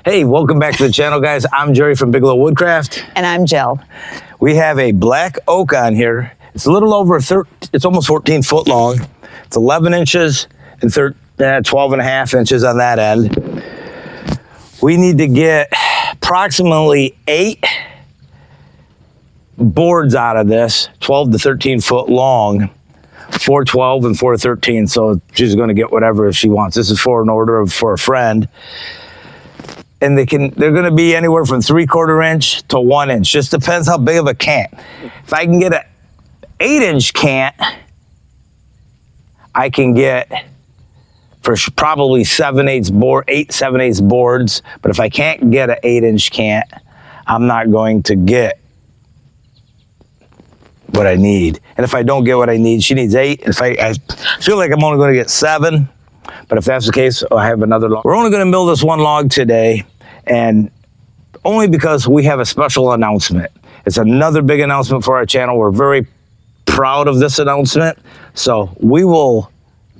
Hey, welcome back to the channel, guys. I'm Jerry from Bigelow Woodcraft. And I'm Jill. We have a black oak on here. It's a little over, it's almost 14 foot long. It's 11 inches and 12 and a half inches on that end. We need to get approximately 8 boards out of this, 12 to 13 foot long, 412 and 413. So she's going to get whatever she wants. This is for an order for a friend. And they're going to be anywhere from 3/4 inch to 1 inch. Just depends how big of a cant. If I can get an 8-inch cant, I can get for probably 8 7/8 boards. But if I can't get an 8-inch cant, I'm not going to get what I need. And if I don't get what I need, she needs 8. If I feel like I'm only going to get 7. But if that's the case, I have another log. We're only going to mill this one log today, and only because we have a special announcement. It's another big announcement for our channel. We're very proud of this announcement, so we will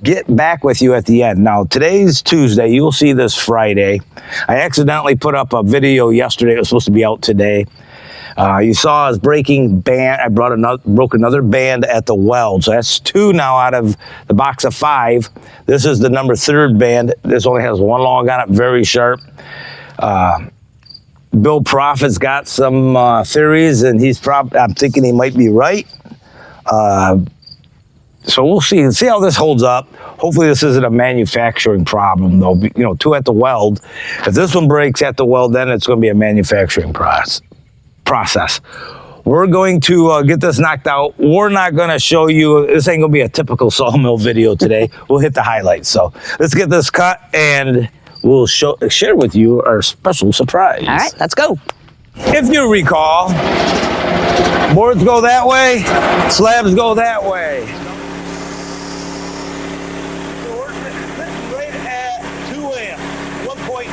get back with you at the end. Now, today's Tuesday. You'll see this Friday. I accidentally put up a video yesterday. It was supposed to be out today. You saw us breaking band. I broke another band at the weld. So that's 2 now out of the box of 5. This is the number 3rd band. This only has 1 log on it, very sharp. Bill Prophet's got some theories, and I'm thinking he might be right. So we'll see how this holds up. Hopefully this isn't a manufacturing problem, though. 2 at the weld. If this one breaks at the weld, then it's going to be a manufacturing process. We're going to get this knocked out. We're not going to show you, this ain't going to be a typical sawmill video today. We'll hit the highlights. So let's get this cut, and we'll share with you our special surprise. All right, let's go. If you recall, boards go that way, slabs go that way. So we're sitting right at 2 amps, 1.97.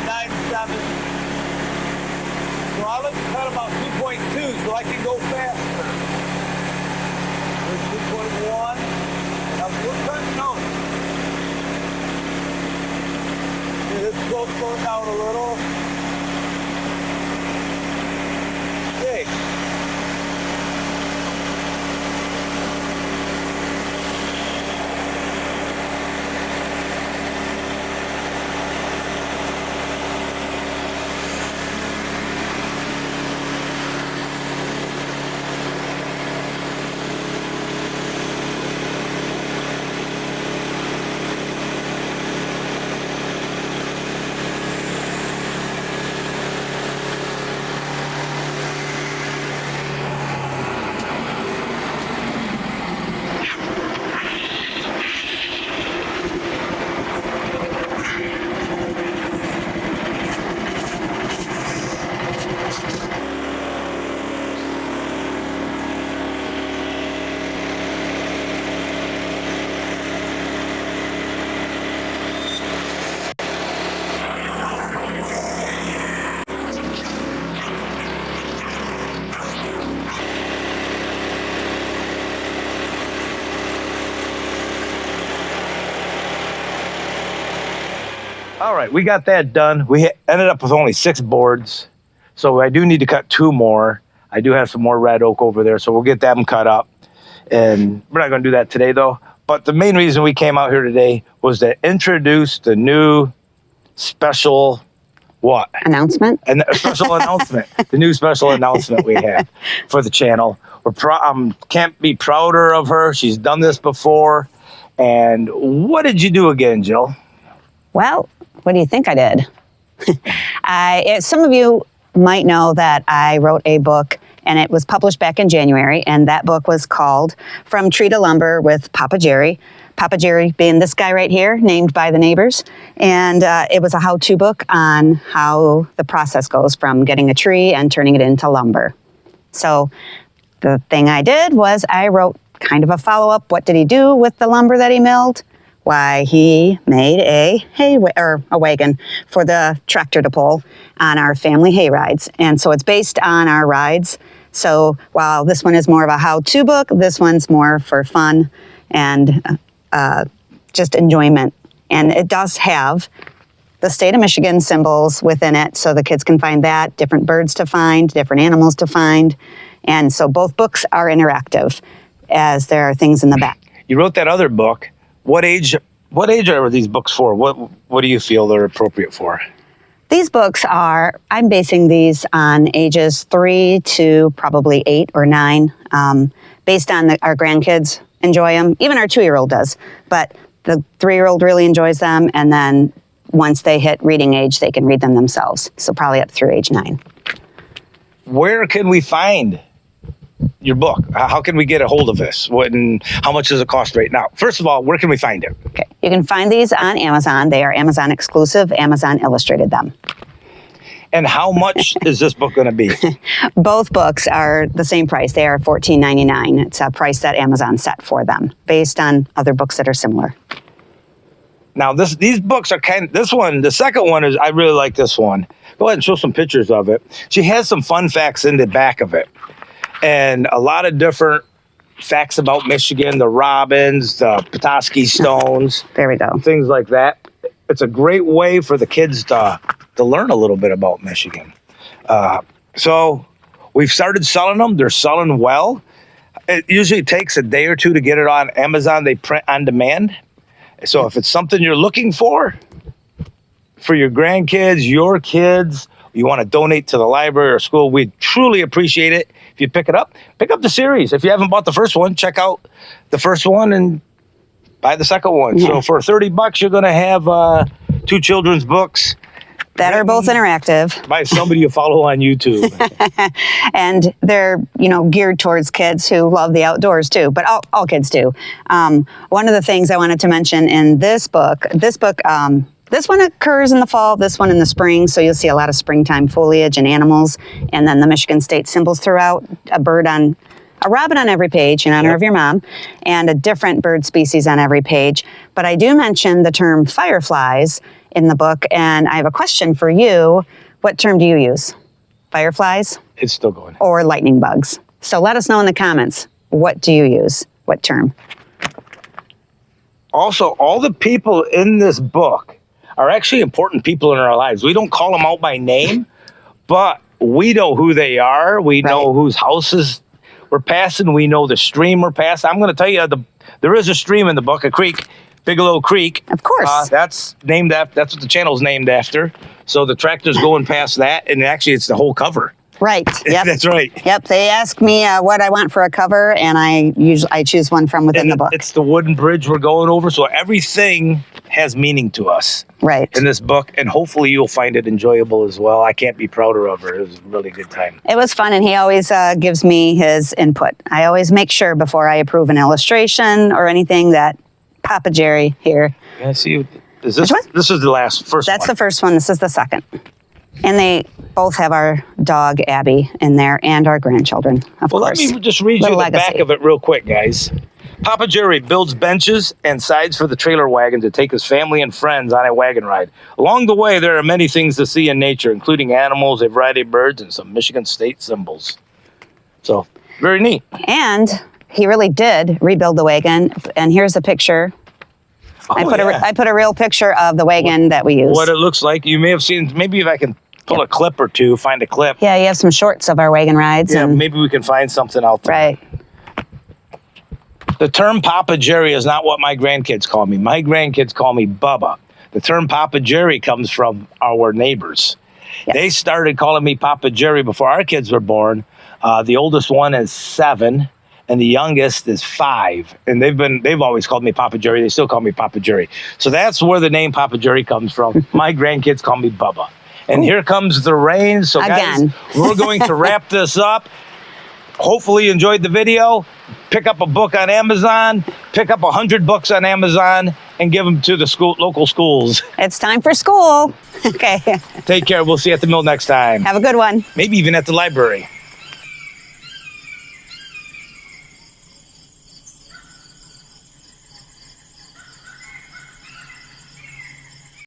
So I'll let you cut about 2.2 so I can go faster. There's 2.1. Now we're cutting out. This goes out a little. Okay. All right, we got that done. We ended up with only 6 boards, so I do need to cut 2 more. I do have some more red oak over there, so we'll get them cut up. And we're not going to do that today, though. But the main reason we came out here today was to introduce the new special what? Announcement? And a special announcement. The new special announcement we have for the channel. Can't be prouder of her. She's done this before. And what did you do again, Jill? Well, what do you think I did? Some of you might know that I wrote a book, and it was published back in January, and that book was called From Tree to Lumber with Papa Jerry. Papa Jerry being this guy right here, named by the neighbors. And it was a how-to book on how the process goes from getting a tree and turning it into lumber. So the thing I did was I wrote kind of a follow-up. What did he do with the lumber that he milled? Why, he made a wagon for the tractor to pull on our family hay rides. And so it's based on our rides. So while this one is more of a how-to book, this one's more for fun and just enjoyment. And it does have the state of Michigan symbols within it so the kids can find that, different birds to find, different animals to find. And so both books are interactive as there are things in the back. You wrote that other book. What age are these books for? What do you feel they're appropriate for? These books I'm basing these on ages 3 to probably 8 or 9, based on our grandkids enjoy them. Even our 2-year-old does, but the 3-year-old really enjoys them. And then once they hit reading age, they can read them themselves. So probably up through age 9. Where can we find your book? How can we get a hold of this? And how much does it cost right now? First of all, where can we find it? Okay, you can find these on Amazon. They are Amazon exclusive. Amazon illustrated them. And how much is this book going to be? Both books are the same price. They are $14.99. It's a price that Amazon set for them based on other books that are similar. Now, these books are the second one is, I really like this one. Go ahead and show some pictures of it. She has some fun facts in the back of it. And a lot of different facts about Michigan, the robins, the Petoskey stones. There we go. Things like that. It's a great way for the kids to learn a little bit about Michigan. So we've started selling them. They're selling well. It usually takes a day or two to get it on Amazon. They print on demand. So if it's something you're looking for your grandkids, your kids, you want to donate to the library or school, we truly appreciate it. If you pick it up, pick up the series. If you haven't bought the first one, check out the first one and buy the second one. Yeah. So for $30, you're going to have 2 children's books that are both interactive by somebody you follow on YouTube. And they're, geared towards kids who love the outdoors too, but all kids do. One of the things I wanted to mention in this book, this one occurs in the fall, this one in the spring, so you'll see a lot of springtime foliage and animals, and then the Michigan state symbols throughout, a robin on every page in honor of your mom, and a different bird species on every page. But I do mention the term fireflies in the book, and I have a question for you. What term do you use? Fireflies? It's still going. Or lightning bugs? So let us know in the comments. What do you use? What term? Also, all the people in this book are actually important people in our lives. We don't call them out by name, but we know who they are. We know whose houses we're passing. We know the stream we're passing. I'm going to tell you, there is a stream in the book, a creek, Bigelow Creek. Of course. That's what the channel's named after. So the tractor's going past that, and actually it's the whole cover. Right. Yep. That's right. Yep. They ask me what I want for a cover, and I choose one from within the book. It's the wooden bridge we're going over, so everything has meaning to us. Right. In this book, and hopefully you'll find it enjoyable as well. I can't be prouder of her. It was a really good time. It was fun, and he always gives me his input. I always make sure before I approve an illustration or anything that Papa Jerry here. Yeah, see, is this one? This is the first one. That's the first one. This is the second. And they both have our dog, Abby, in there, and our grandchildren, of course. Well, let me just read you the back of it real quick, guys. Papa Jerry builds benches and sides for the trailer wagon to take his family and friends on a wagon ride. Along the way, there are many things to see in nature, including animals, a variety of birds, and some Michigan state symbols. So, very neat. And he really did rebuild the wagon. And here's a picture. I put a real picture of the wagon that we use. What it looks like. You may have seen, maybe if I can pull a clip or two, find a clip. Yeah, you have some shorts of our wagon rides. Yeah, maybe we can find something out there. Right. The term Papa Jerry is not what my grandkids call me. My grandkids call me Bubba. The term Papa Jerry comes from our neighbors. Yes. They started calling me Papa Jerry before our kids were born. The oldest one is 7, and the youngest is 5. And they've always called me Papa Jerry. They still call me Papa Jerry. So that's where the name Papa Jerry comes from. My grandkids call me Bubba. And here comes the rain. So guys, we're going to wrap this up. Hopefully you enjoyed the video. Pick up a book on Amazon. Pick up 100 books on Amazon and give them to the local schools. It's time for school. Okay. Take care. We'll see you at the mill next time. Have a good one. Maybe even at the library.